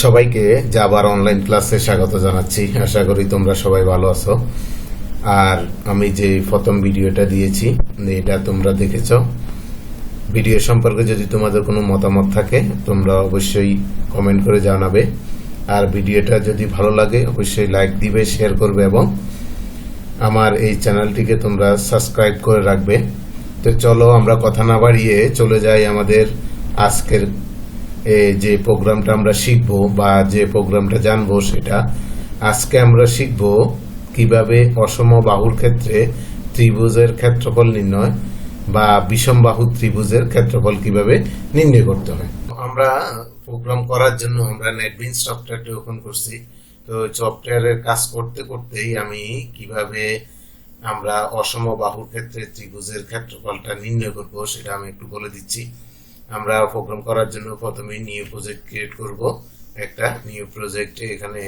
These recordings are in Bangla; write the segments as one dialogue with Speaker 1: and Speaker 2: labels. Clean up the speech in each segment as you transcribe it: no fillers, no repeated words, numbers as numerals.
Speaker 1: সবাইকে জাভার অনলাইন ক্লাসে স্বাগত জানাচ্ছি। আশা করি তোমরা সবাই ভালো আছো। আর আমি যে প্রথম ভিডিওটা দিয়েছি এটা তোমরা দেখেছো। ভিডিও সম্পর্কে যদি তোমাদের কোনো মতামত থাকে তোমরা অবশ্যই কমেন্ট করে জানাবে। আর ভিডিওটা যদি ভালো লাগে অবশ্যই লাইক দিবে, শেয়ার করবে এবং আমার এই চ্যানেলটিকে তোমরা সাবস্ক্রাইব করে রাখবে। তো চলো আমরা কথা না বাড়িয়ে চলে যাই আমাদের আজকের যে প্রোগ্রামটা আমরা শিখব বা যে প্রোগ্রামটা জানবো সেটা। আজকে আমরা শিখব কিভাবে অসমবাহুর ক্ষেত্রে ত্রিভুজের ক্ষেত্রফল নির্ণয় বা বিষমবাহু ত্রিভুজের ক্ষেত্রফল কিভাবে নির্ণয় করতে হয়। আমরা প্রোগ্রাম করার জন্য আমরা নেটবিনস সফটওয়্যারটি ওপেন করছি। তো সফটওয়্যারের কাজ করতে করতেই আমি কিভাবে আমরা অসমবাহুর ক্ষেত্রে ত্রিভুজের ক্ষেত্রফলটা নির্ণয় করব সেটা আমি একটু বলে দিচ্ছি। আমরা প্রোগ্রাম করার জন্য প্রথমে নিউ প্রজেক্ট ক্রিয়েট করব। একটা নিউ প্রজেক্টে এখানে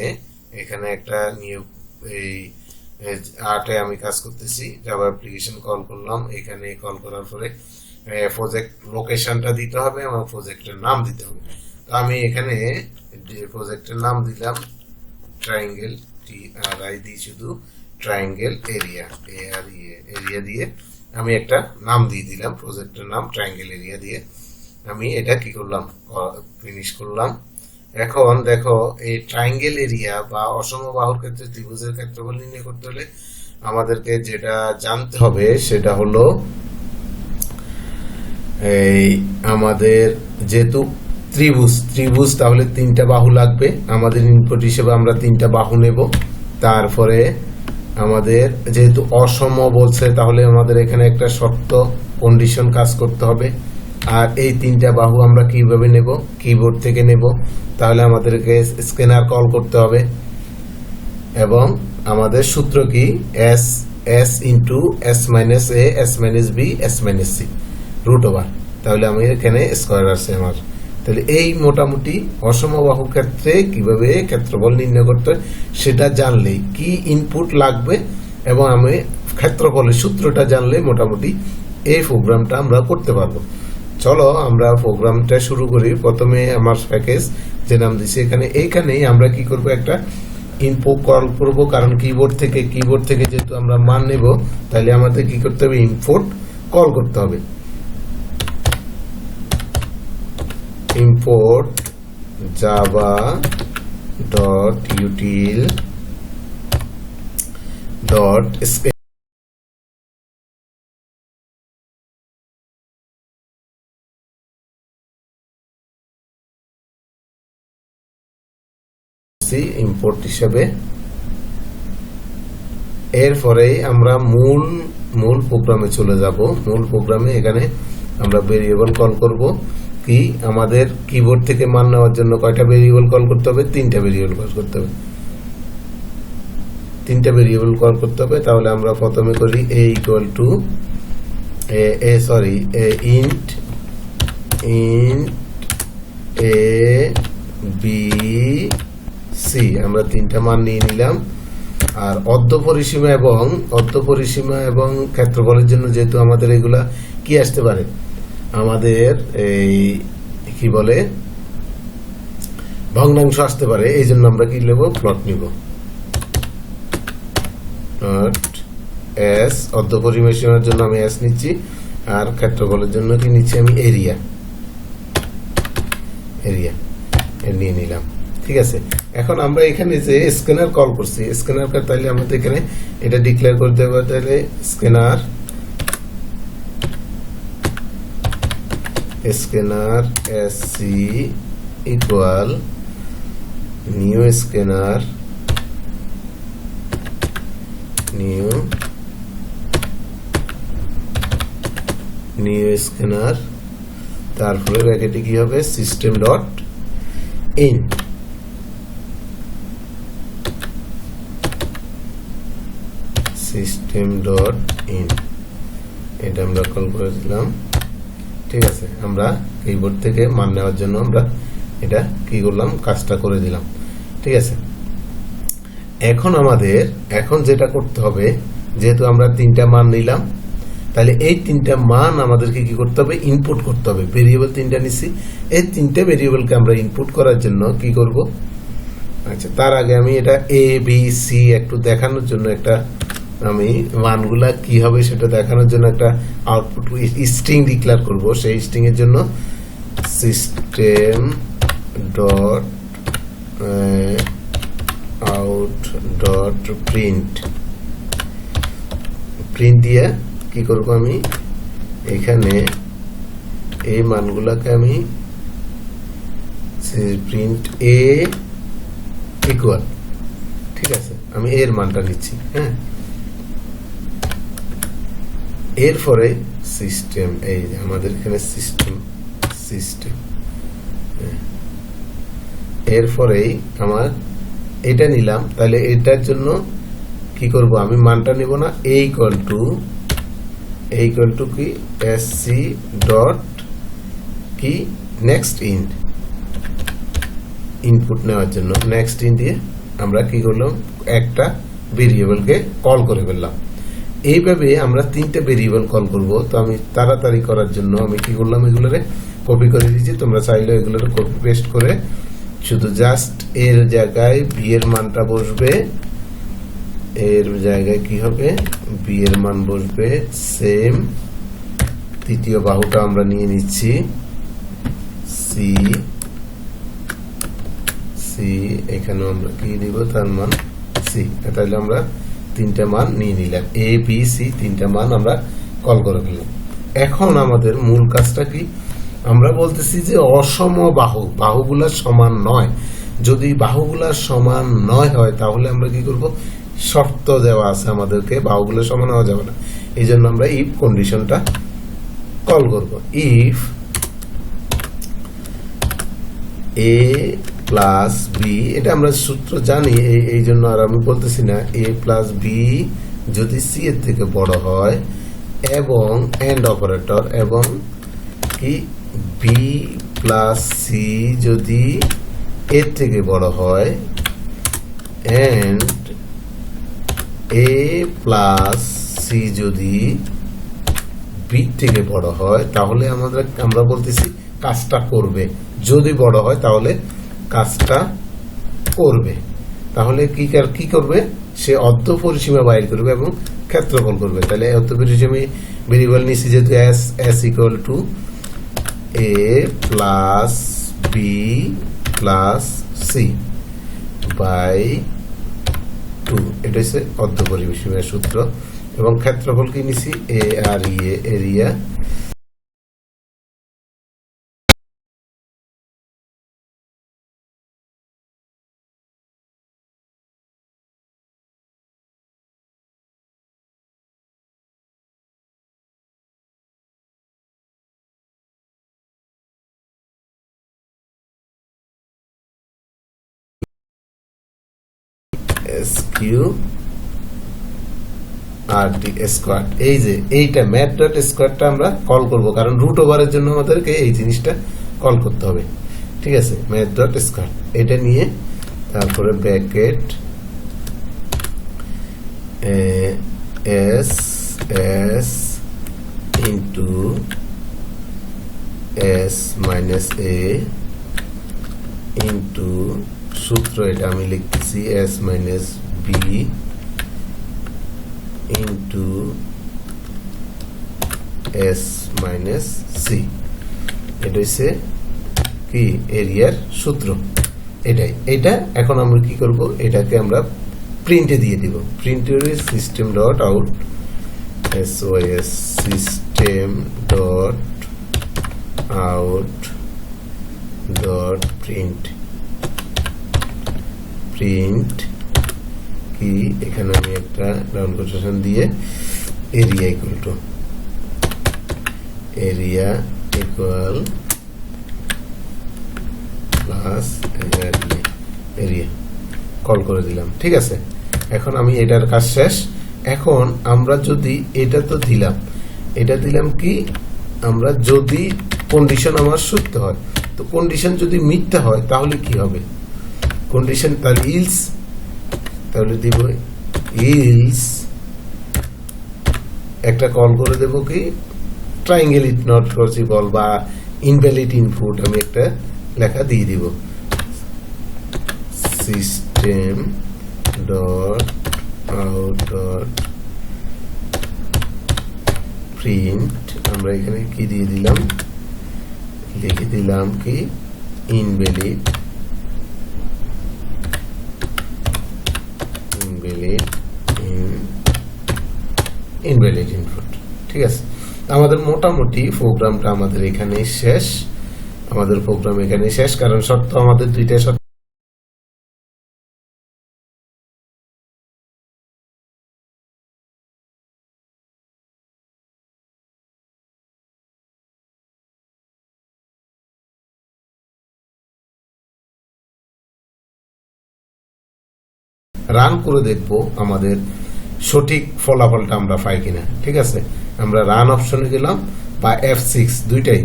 Speaker 1: একটা নিউ এই আর্টে আমি কাজ করতেছি। জাভা অ্যাপ্লিকেশন কল করলাম। এখানে কল করার পরে প্রজেক্ট লোকেশনটা দিতে হবে এবং প্রজেক্টের নাম দিতে হবে। তো আমি এখানে প্রজেক্টের নাম দিলাম ট্রায়াঙ্গেল, TRI দিয়ে শুধু ট্রায়াঙ্গেল এরিয়া, এরিয়া দিয়ে আমি একটা নাম দিয়ে দিলাম। প্রজেক্টের নাম ট্রায়াঙ্গেল এরিয়া দিয়ে আমি এটা কি করলাম, ফিনিশ করলাম। এখন দেখো এই ট্রায়াঙ্গেল এরিয়া বা অসমবাহুর ক্ষেত্রে ত্রিভুজের ক্ষেত্রফল নির্ণয় করতে হলে আমাদেরকে যেটা জানতে হবে সেটা হলো এই আমাদের যেহেতু ত্রিভুজ তাহলে তিনটা বাহু লাগবে। আমাদের ইনপুট হিসেবে আমরা তিনটা বাহু নেব। তারপরে আমাদের যেহেতু অসম বলছে তাহলে আমাদের এখানে একটা শর্ত কন্ডিশন কাজ করতে হবে। আর এই তিনটা বাহু আমরা কিভাবে নেব, কিবোর্ড থেকে নেব। তাহলে আমাদেরকে স্ক্যানার কল করতে হবে এবং আমাদের সূত্র কি s into s minus a s minus b s minus c root over. তাহলে আমি এখানে স্কয়ার আছে আমার। তাহলে এই মোটামুটি অসমবাহু ক্ষেত্রে কিভাবে ক্ষেত্রফল নির্ণয় করতে হয় সেটা জানলেই, কি ইনপুট লাগবে এবং আমি ক্ষেত্রফলের সূত্রটা জানলে মোটামুটি এই প্রোগ্রামটা আমরা করতে পারবো। চলো আমরা প্রোগ্রামটা শুরু করি। প্রথমে আমার প্যাকেজ যে নাম দিছি এইখানেই আমরা কি করব, একটা ইনপুট কল করব। কারণ কিবোর্ড থেকে যেহেতু আমরা মান নেব তাহলে আমাদের কি করতে হবে, ইনপুট কল করতে হবে। import java.util.scalar ইম্পোর্ট হিসেবে। এরপরে আমরা মূল প্রোগ্রামে চলে যাব। মূল প্রোগ্রামে এখানে আমরা ভেরিয়েবল কল করব। কি আমাদের কিবোর্ড থেকে মান নেওয়ার জন্য কয়টা ভেরিয়েবল কল করতে হবে, তিনটা ভেরিয়েবল কল করতে হবে। তাহলে আমরা প্রথমে করি a equal to int a b c আমরা তিনটা মান নিয়ে নিলাম। আর অর্ধপরিসীমা এবং ক্ষেত্রফলের জন্য যেহেতু আমাদের এগুলা কি আসতে পারে, আমাদের এই কি বলে ভগ্নাংশ আসতে পারে। এই জন্য আমরা কি নেব, প্লট নিব। s অর্ধপরিসীমার জন্য আমি s নিচ্ছি আর ক্ষেত্রফলের জন্য কি নিচ্ছি আমি, এরিয়া নিয়ে নিলাম। ঠিক আছে। এখন আমরা এখানে যে স্ক্যানার কল করছি, স্ক্যানার তাহলে আমাদের এখানে এটা ডিক্লেয়ার করতে হবে। তাহলে scanner sc equal new scanner তারপরে ব্র্যাকেটে কি হবে, সিস্টেম ডট ইন। এটা আমরা কল করে দিলাম। ঠিক আছে। আমরা কিবোর্ড থেকে মান নেওয়ার জন্য আমরা এটা কি করলাম, কাজটা করে দিলাম। ঠিক আছে। এখন যেটা করতে হবে, যেহেতু আমরা তিনটা মান নিলাম তাহলে এই তিনটা মান আমাদেরকে কি করতে হবে, ইনপুট করতে হবে। ভেরিয়েবল তিনটা নিছি, এই তিনটা ভেরিয়েবলকে আমরা ইনপুট করার জন্য কি করব, আচ্ছা তার আগে আমি এটা এ বি সি একটু দেখানোর জন্য একটা আমি মানগুলা কি হবে সেটা দেখানোর জন্য একটা আউটপুট স্ট্রিং ডিক্লেয়ার করব। সেই স্ট্রিং এর জন্য system dot out dot print দিয়ে কি করব, আমি এখানে এই মানগুলাকে আমি প্রিন্ট এ ইকুয়াল, ঠিক আছে, আমি এর মানটা নিচ্ছি। হ্যাঁ, এরপরে সিস্টেম, এই আমাদের এখানে সিস্টেম এরপরেই আমার এটা নিলাম। তাহলে এটার জন্য কি করব, আমি মানটা নিব না, এ ইকুয়াল টু কি এসসি ডট কি নেক্সট ইনপুট নেওয়ার জন্য নেক্সট ইন দিয়ে আমরা কি করলাম, একটা ভেরিয়েবলকে কল করে ফেললাম। এইভাবে আমরা তিনটা ভেরিয়েবল কল করব। তো আমি তাড়াতাড়ি করার জন্য আমি কি করলাম, এগুলোরে কপি করে দিয়েছি। তোমরা চাইলে এগুলোরে কপি পেস্ট করে শুধু জাস্ট এর জায়গায় বি এর মানটা বসবে, এর জায়গায় কি হবে, বি এর মান বসবে। সেম তৃতীয় বাহুটা আমরা নিয়ে নিচ্ছি, সি এখানেও আমরা কি দিব, তার মান সি। তাহলে আমরা তিনটা মান নিয়ে নিলাম, এ বি সি তিনটা মান আমরা কল করে ফেললাম। এখন আমাদের মূল কাজটা কি, আমরা বলতেছি যে অসম বাহুগুলা সমান নয়। যদি বাহুগুলা সমান নয় হয় তাহলে আমরা কি করব, শর্ত দেওয়া আছে আমাদেরকে, বাহুগুলো সমান হওয়া যাবে না। এই জন্য আমরা ইফ কন্ডিশনটা কল করব। ইফ এ প্লাস বি, এটা আমরা সূত্র জানি, এই জন্য আর আমি বলতেছি না। এ প্লাস বি যদি সি এর থেকে বড় হয় এবং এন্ড অপারেটর, এবং কি বি প্লাস সি যদি এর থেকে বড় হয়, এন্ড এ প্লাস সি যদি বি থেকে বড় হয়, তাহলে আমরা বলতেছি কাজটা করবে। যদি বড় হয় তাহলে কাজটা করবে। তাহলে কি করবে, সে অর্ধ পরিসীমা বাইর করবে এবং ক্ষেত্রফল করবে। তাহলে অর্ধ পরিসীমা ভেরিয়েবল নিচ্ছি যেহেতু S equals to A plus B plus C by 2, এটা হচ্ছে অর্ধ পরিসীমার সূত্র। এবং ক্ষেত্রফল কি নিছি, এ আর area Q R D square. এই যে এইটা ম্যাথ ডট স্কোয়ারটা আমরা কল করব, কারণ রুট ওভারের জন্য আমাদেরকে এই জিনিসটা কল করতে হবে। ঠিক আছে, ম্যাথ ডট স্কোয়ার এটা নিয়ে তারপরে bracket s s into s minus a into সূত্র, এটা আমি লিখতেছি s minus b into s minus c. এটা হচ্ছে কি এরিয়ার সূত্র, এটাই। এটা এখন আমরা কি করব, এটাকে আমরা প্রিন্টে দিয়ে দিব। প্রিন্টের system dot out SOS system dot out dot print কি, এখানে আমি একটা ডাউন কোটেশন দিয়ে area equal plus area call করে দিলাম। ঠিক আছে, এখন আমি এটার কাজ শেষ। এখন আমরা যদি এটা তো দিলাম, এটা দিলাম কি, আমরা যদি কন্ডিশন আমার সত্য হয়, তো কন্ডিশন যদি মিথ্যা হয় তাহলে কি হবে, কন্ডিশন তাহলে ইলস, তাহলে দিব ইলস একটা কল করে দেব কি ট্রায়াঙ্গেল ইজ নট পসিবল বা ইনভ্যালিড ইনপুট আমি একটা লেখা দিয়ে দিব system dot out dot print আমরা এখানে কি দিয়ে দিলাম লিখে দিলাম কি ইনভ্যালিড ইনপুট। ঠিক আছে, আমাদের মোটামুটি প্রোগ্রামটা আমাদের এখানে শেষ। আমাদের প্রোগ্রাম এখানে শেষ, কারণ শর্ত আমাদের দুইটা শর্ত রান করে দেখব আমাদের সঠিক ফলাফলটা আমরা পাই কিনা। ঠিক আছে, আমরা রান অপশনে গেলাম বা F6 দুইটাই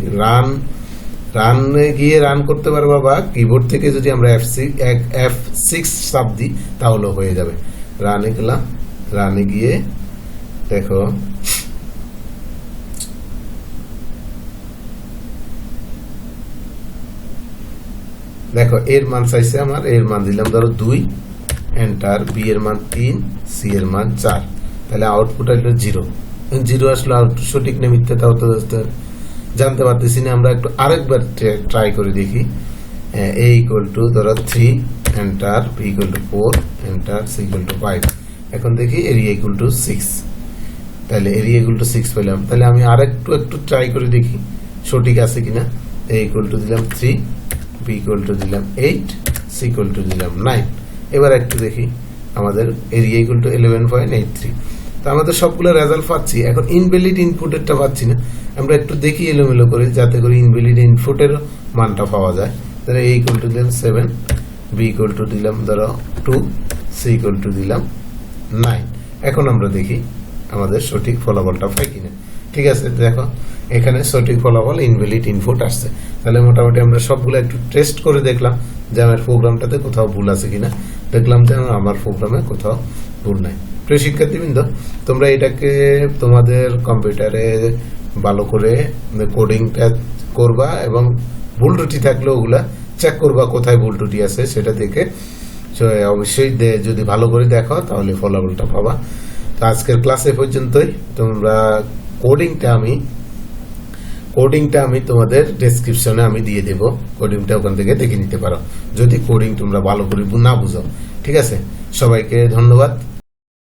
Speaker 1: রানে গিয়ে রান করতে পারবো, বা কিবোর্ড থেকে যদি আমরা F6 চাপ দিই তাহলে হয়ে যাবে। রানে গেলাম, রানে গিয়ে দেখো এর মান চাইছে আমার, এর মান দিলাম ধরো 2, এন্টার, বি এর মান 3, সি এর মান 4, তাহলে আউটপুট আসলো 0। 0 আসলো আউটপুট সঠিক না মিথ্যা তাও তো জানতে পারতেছি না। আমরা একটু আরেকবার ট্রাই করে দেখি। a ইকুয়াল টু ধরো 3, enter, b equal to 4, enter, c equal to 5। এখন দেখি এরিয়া ইকুয়াল টু 6, তাহলে এরিয়া ইকুয়াল টু 6 পেলাম। তাহলে আমি একটু ট্রাই করে দেখি সঠিক আছে কিনা। a ইকুয়াল টু দিলাম 3, b ইকুয়াল টু দিলাম 8, c ইকুয়াল টু দিলাম 9। এবার একটু দেখি আমাদের এরিয়া ইকুয়াল টু 11.83। তো আমাদের সবগুলো রেজাল্ট পাচ্ছি। এখন ইনভ্যালিড ইনপুটেরটা পাচ্ছি না, আমরা একটু দেখি এলোমেলো করে যাতে করে ইনভ্যালিড ইনপুটের মানটা পাওয়া যায়। তাহলে a ইকুয়াল টু দিলাম 7, b ইকুয়াল টু দিলাম ধরো 2, c ইকুয়াল টু দিলাম 9। এখন আমরা দেখি আমাদের সঠিক ফলাফলটা পাই কিনা। ঠিক আছে, দেখো এখানে সঠিক ফলাফল ইনভ্যালিড ইনপুট আসছে। তাহলে মোটামুটি আমরা সবগুলো একটু টেস্ট করে দেখলাম যে আমার প্রোগ্রামটাতে কোথাও ভুল আছে কিনা। দেখলাম যে আমার প্রোগ্রামে কোথাও ভুল নাই। প্রিয় শিক্ষার্থীবৃন্দ, তোমরা এটাকে তোমাদের কম্পিউটারে ভালো করে কোডিংটা করবা এবং ভুল ত্রুটি থাকলে ওগুলা চেক করবা কোথায় ভুল ত্রুটি আছে সেটা দেখে। অবশ্যই যদি ভালো করে দেখো তাহলে ফলাফলটা পাবা। তো আজকের ক্লাসে পর্যন্তই। তোমরা কোডিংটা আমি তোমাদের ডেসক্রিপশনে আমি দিয়ে দেব, কোডিংটা ওখান থেকে দেখে নিতে পারো যদি কোডিং তোমরা ভালো করে না বুঝো। ঠিক আছে, সবাইকে ধন্যবাদ।